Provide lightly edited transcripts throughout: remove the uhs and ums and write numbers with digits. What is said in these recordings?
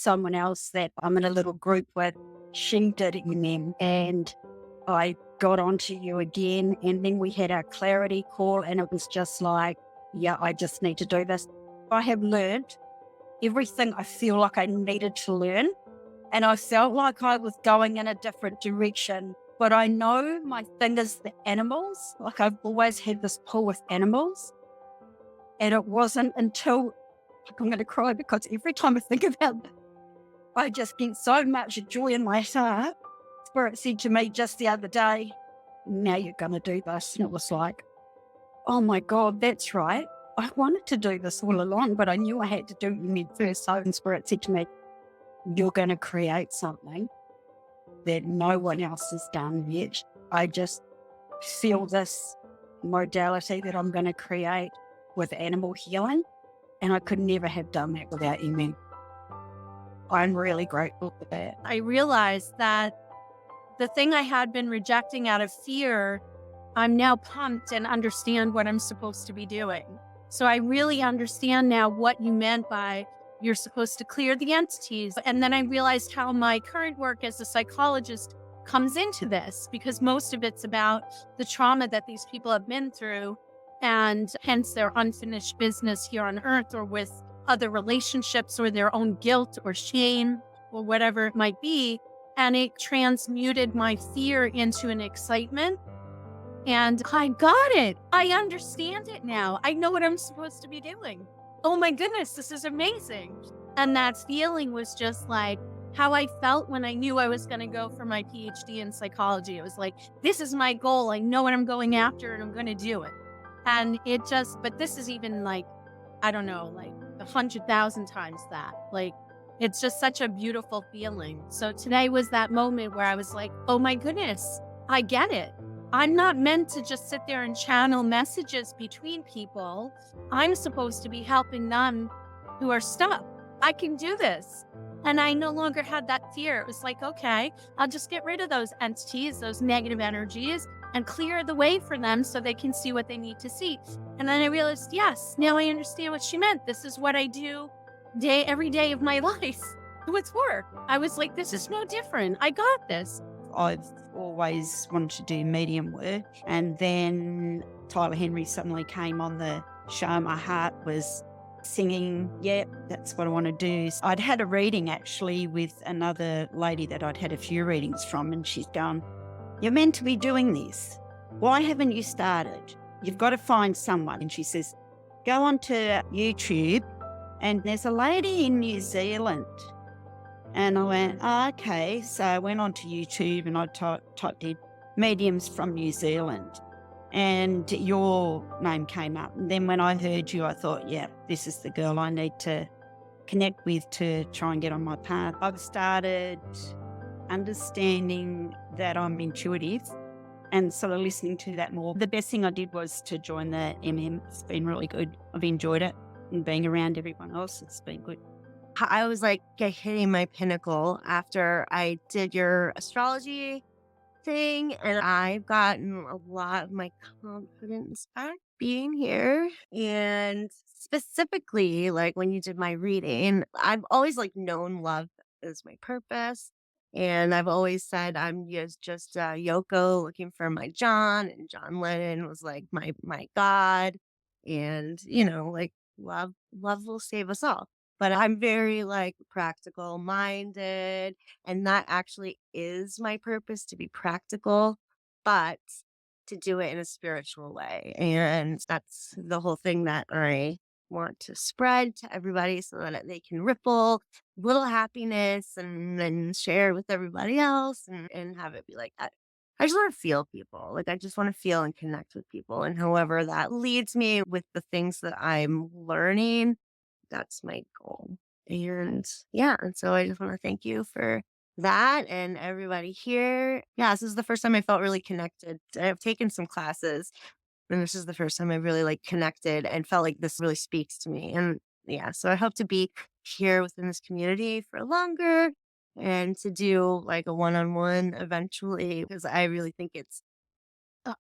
someone else that I'm in a little group with, she did EM, and I got onto you again, and then we had our clarity call, and it was just like, yeah, I just need to do this. I have learned everything I feel like I needed to learn, and I felt like I was going in a different direction. But I know my thing is the animals. Like, I've always had this pull with animals. And it wasn't until, like, I'm going to cry because every time I think about it, I just get so much joy in my heart. Spirit said to me just the other day, now you're going to do this. And it was like, oh my God, that's right. I wanted to do this all along, but I knew I had to do it first. So Spirit said to me, you're going to create something that no one else has done yet. I just feel this modality that I'm going to create with animal healing, and I could never have done that without you. I'm really grateful for that. I realized that the thing I had been rejecting out of fear, I'm now pumped and understand what I'm supposed to be doing. So I really understand now what you meant by you're supposed to clear the entities. And then I realized how my current work as a psychologist comes into this, because most of it's about the trauma that these people have been through, and hence their unfinished business here on earth, or with other relationships, or their own guilt or shame or whatever it might be. And it transmuted my fear into an excitement. And I got it. I understand it now. I know what I'm supposed to be doing. Oh my goodness, this is amazing. And that feeling was just like how I felt when I knew I was going to go for my PhD in psychology. It was like, this is my goal. I know what I'm going after, and I'm going to do it. And it just, but this is even like, I don't know, like 100,000 times that. Like, it's just such a beautiful feeling. So today was that moment where I was like, oh my goodness, I get it. I'm not meant to just sit there and channel messages between people. I'm supposed to be helping them who are stuck. I can do this. And I no longer had that fear. It was like, okay, I'll just get rid of those entities, those negative energies, and clear the way for them so they can see what they need to see. And then I realized, yes, now I understand what she meant. This is what I do every day of my life with work. I was like, this is no different. I got this. I've always wanted to do medium work, and then Tyler Henry suddenly came on the show. My heart was singing, yeah, that's what I want to do. So I'd had a reading actually with another lady that I'd had a few readings from, and she's gone, you're meant to be doing this. Why haven't you started? You've got to find someone. And she says, go onto YouTube, and there's a lady in New Zealand. And I went, oh, okay. So I went onto YouTube and I typed in mediums from New Zealand, and your name came up. And then when I heard you, I thought, yeah, this is the girl I need to connect with to try and get on my path. I've started understanding that I'm intuitive and sort of listening to that more. The best thing I did was to join the MM. It's been really good. I've enjoyed it, and being around everyone else, it's been good. I was like hitting my pinnacle after I did your astrology thing, and I've gotten a lot of my confidence back being here. And specifically, like when you did my reading, I've always like known love is my purpose. And I've always said I'm just Yoko looking for my John, and John Lennon was like my God. And, like love will save us all. But I'm very like practical minded, and that actually is my purpose, to be practical, but to do it in a spiritual way. And that's the whole thing that I want to spread to everybody so that they can ripple little happiness and then share with everybody else, and have it be like that. I just want to feel people. Like, I just want to feel and connect with people. And however that leads me with the things that I'm learning, that's my goal. And yeah, and so I just want to thank you for that, and everybody here. Yeah, this is the first time I felt really connected. I've taken some classes, and this is the first time I really like connected and felt like this really speaks to me. And yeah, so I hope to be here within this community for longer, and to do like a one-on-one eventually, because I really think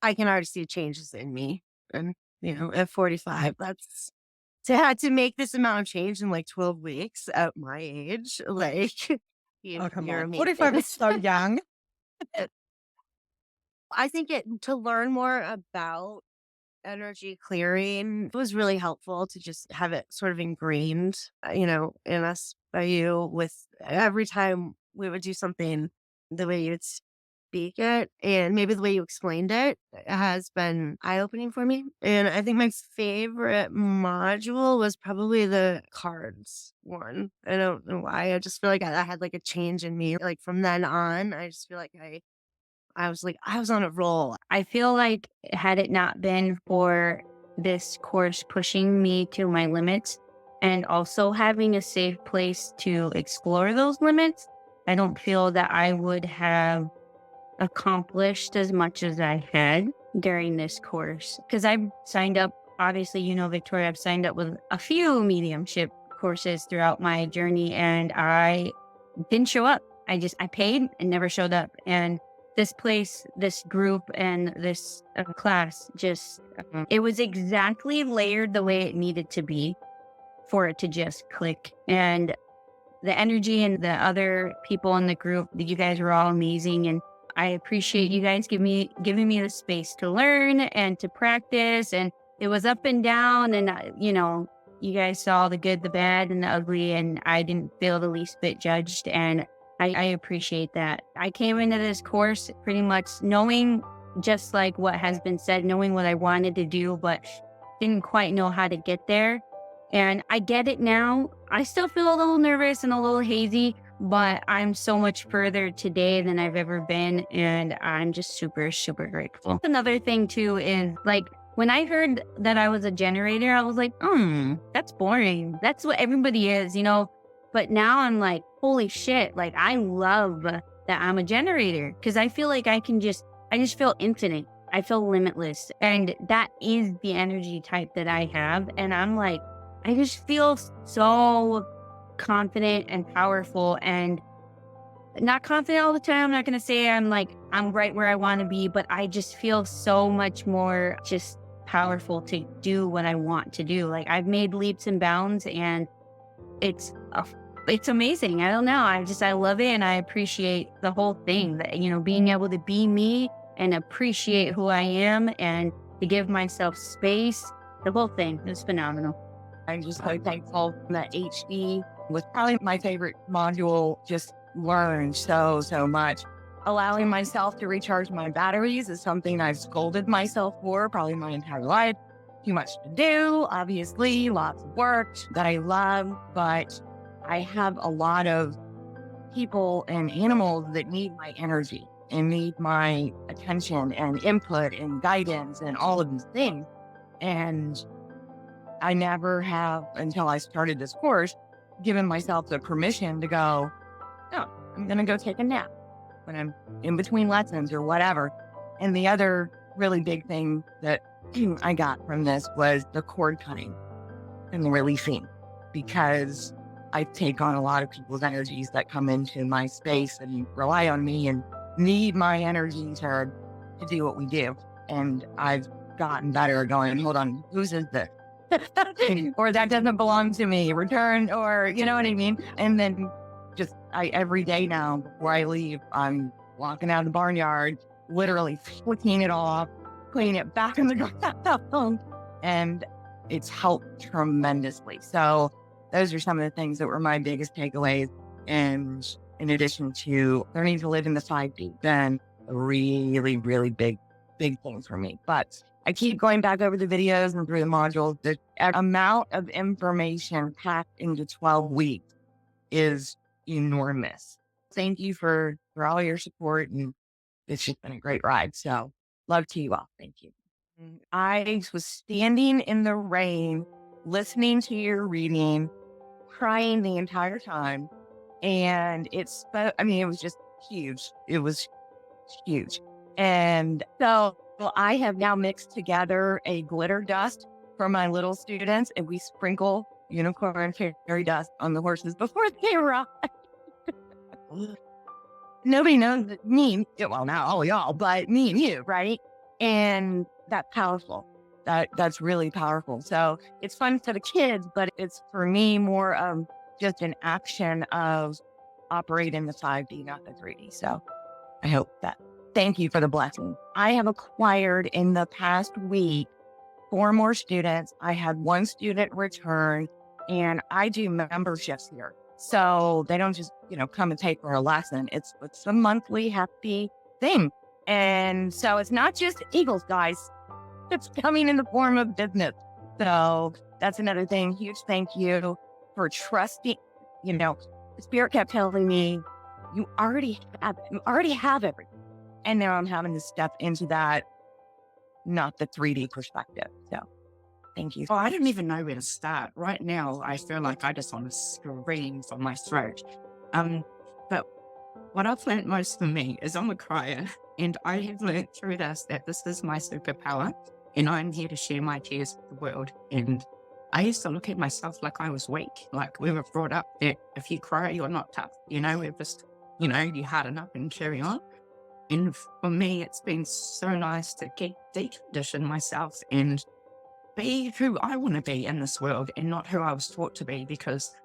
I can already see changes in me. And at 45, to make this amount of change in like 12 weeks at my age, like Oh, come you're on. amazing. 45 is so young. I think to learn more about energy clearing was really helpful to just have it sort of ingrained, in us by you with every time we would do something, the way you'd speak it and maybe the way you explained it has been eye-opening for me. And I think my favorite module was probably the cards one. I don't know why. I just feel like I had like a change in me. Like from then on, I just feel like I was like, I was on a roll. I feel like had it not been for this course pushing me to my limits and also having a safe place to explore those limits, I don't feel that I would have accomplished as much as I had during this course. Because I've signed up, obviously, Victoria, I've signed up with a few mediumship courses throughout my journey and I didn't show up. I paid and never showed up. And this place, this group, and this class it was exactly layered the way it needed to be for it to just click. And the energy and the other people in the group, you guys were all amazing. And I appreciate you guys giving me the space to learn and to practice. And it was up and down. And, you guys saw the good, the bad, and the ugly. And I didn't feel the least bit judged. And I appreciate that. I came into this course pretty much knowing, just like what has been said, knowing what I wanted to do, but didn't quite know how to get there. And I get it now. I still feel a little nervous and a little hazy, but I'm so much further today than I've ever been. And I'm just super, super grateful. Another thing too is like, when I heard that I was a generator, I was like, that's boring. That's what everybody is, But now I'm like, holy shit, like I love that I'm a generator because I feel like I just feel infinite. I feel limitless. And that is the energy type that I have. And I'm like, I just feel so confident and powerful and not confident all the time. I'm not going to say I'm right where I want to be, but I just feel so much more just powerful to do what I want to do. Like I've made leaps and bounds and it's amazing. I don't know. I love it. And I appreciate the whole thing that, being able to be me and appreciate who I am and to give myself space. The whole thing is phenomenal. I'm just so thankful that HD was probably my favorite module. Just learned so much. Allowing myself to recharge my batteries is something I've scolded myself for probably my entire life. Too much to do, obviously, lots of work that I love, but I have a lot of people and animals that need my energy and need my attention and input and guidance and all of these things. And I never have, until I started this course, given myself the permission to go, no, I'm going to go take a nap when I'm in between lessons or whatever. And the other really big thing that I got from this was the cord cutting and the releasing, because I take on a lot of people's energies that come into my space and rely on me and need my energy to do what we do. And I've gotten better at going, hold on, whose is this? Or that doesn't belong to me, return, or you know what I mean? And then every day now, before I leave, I'm walking out of the barnyard, literally flicking it off, putting it back in the ground. And it's helped tremendously. So those are some of the things that were my biggest takeaways. And in addition to learning to live in the 5D, then a really, really big thing for me. But I keep going back over the videos and through the modules. The amount of information packed into 12 weeks is enormous. Thank you for all your support. And it's just been a great ride. So love to you all. Thank you. I was standing in the rain, listening to your reading, crying the entire time. And it was just huge. It was huge. And so I have now mixed together a glitter dust for my little students, and we sprinkle unicorn fairy dust on the horses before they ride. Nobody knows me, well, not all y'all, but me and you, right? And that's powerful. that's really powerful. So it's fun for the kids, but it's for me more of just an action of operating the 5D, not the 3D. So I hope that. Thank you for the blessing. I have acquired in the past week 4 more students. I had 1 student return, and I do memberships here. So they don't just, come and take for a lesson. It's a monthly hefty thing. And so it's not just Eagles, guys. It's coming in the form of business. So that's another thing. Huge thank you for trusting. Spirit kept telling me, you already have everything. And now I'm having to step into that, not the 3D perspective. So thank you. Oh, I don't even know where to start. Right now, I feel like I just want to scream from my throat. But what I've learned most for me is I'm a crier. And I have learned through this that this is my superpower. And I'm here to share my tears with the world. And I used to look at myself like I was weak. Like we were brought up that if you cry, you're not tough. We're just, you harden up and carry on. And for me, it's been so nice to decondition myself and be who I want to be in this world and not who I was taught to be, because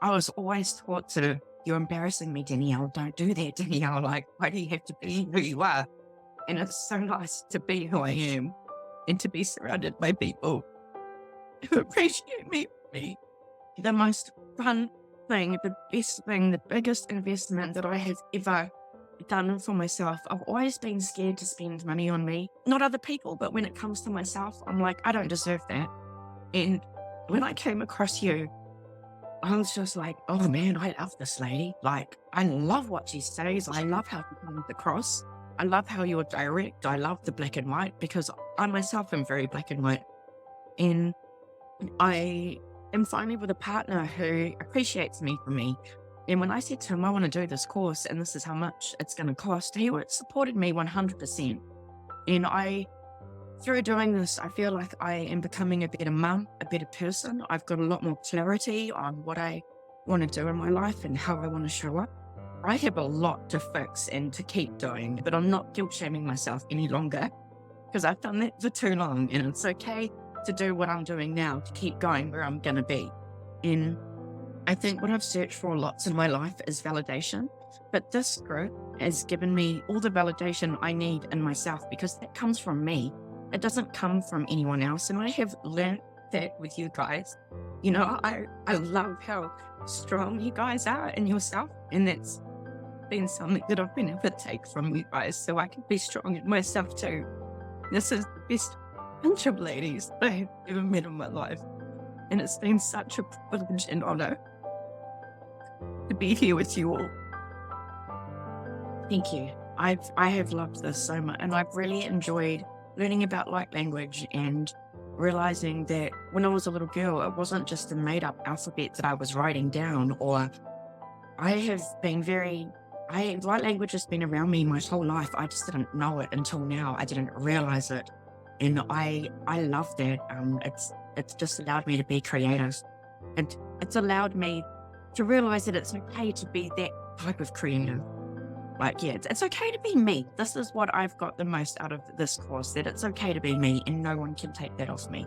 I was always taught to, you're embarrassing me, Danielle. Don't do that, Danielle. Like, why do you have to be who you are? And it's so nice to be who I am and to be surrounded by people who appreciate me for me. The most fun thing, the best thing, the biggest investment that I have ever done for myself. I've always been scared to spend money on me, not other people, but when it comes to myself, I'm like, I don't deserve that. And when I came across you, I was just like, oh man, I love this lady. Like, I love what she says. I love how she comes across. I love how you're direct. I love the black and white, because I myself am very black and white. And I am finally with a partner who appreciates me for me. And when I said to him, I want to do this course and this is how much it's going to cost, he supported me 100%. And through doing this, I feel like I am becoming a better mum, a better person. I've got a lot more clarity on what I want to do in my life and how I want to show up. I have a lot to fix and to keep doing, but I'm not guilt shaming myself any longer, because I've done that for too long, and it's okay to do what I'm doing now to keep going where I'm going to be. And I think what I've searched for lots in my life is validation, but this group has given me all the validation I need in myself, because that comes from me. It doesn't come from anyone else. And I have learned that with you guys. I love how strong you guys are in yourself, and that's been something that I've been able to take from you guys, so I can be strong in myself too. This is the best bunch of ladies I have ever met in my life, and it's been such a privilege and honor to be here with you all. Thank you. I have loved this so much, and I've really enjoyed learning about light language and realizing that when I was a little girl, it wasn't just a made-up alphabet that I was writing down, or light language has been around me my whole life. I just didn't know it until now. I didn't realize it. And I love that. It's just allowed me to be creative. And it's allowed me to realize that it's okay to be that type of creative. Like, yeah, it's okay to be me. This is what I've got the most out of this course, that it's okay to be me and no one can take that off me.